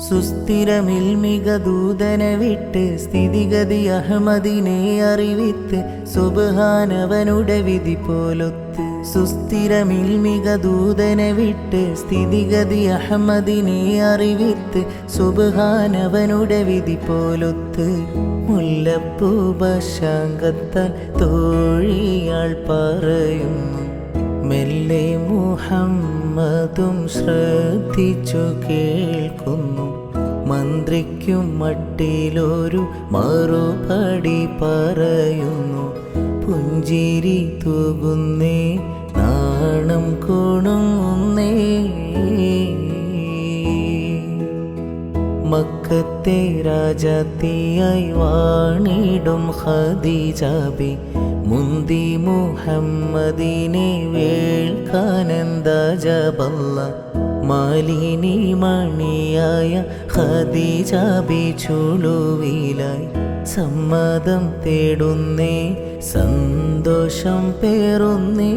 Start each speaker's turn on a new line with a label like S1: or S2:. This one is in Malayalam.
S1: സുസ്ഥിരമിൽമിക ദൂതനെ വിട്ട് സ്ഥിതിഗതി അഹമ്മദിനെ അറിവിത്ത് സുബ്ഹാനവനുടെ വിധി പോലൊത്ത്. സുസ്ഥിരമിൽമിക ദൂതനെ വിട്ട് സ്ഥിതിഗതി അഹമ്മദിനെ അറിവിത്ത് സുബ്ഹാനവനുടെ വിധി പോലൊത്ത്. മുല്ലപ്പൂ ബശാങ്കത്താൽ തോഴിയാൾ പറയുന്നു, മെല്ലെ മുഹമ്മദും ശ്രദ്ധിച്ചു കേൾക്കുന്നു. മന്ത്രിക്കും മട്ടിലൊരു മറുപടി പറയുന്നു, പുഞ്ചിരി തൂകുന്നേ നാണം കുണുങ്ങുന്നേ. മക്കത്തെ രാജാത്തിയായി വാണിടും ഖദീജാബി മുന്തി മുഹമ്മദിനെ വേൾക്കാനെന്താ ജബല്ല. മാലിനി മണിയായ ഖദീജാബി ചുളുവിലായി സമ്മതം തേടുന്നേ, സന്തോഷം പേറുന്നേ.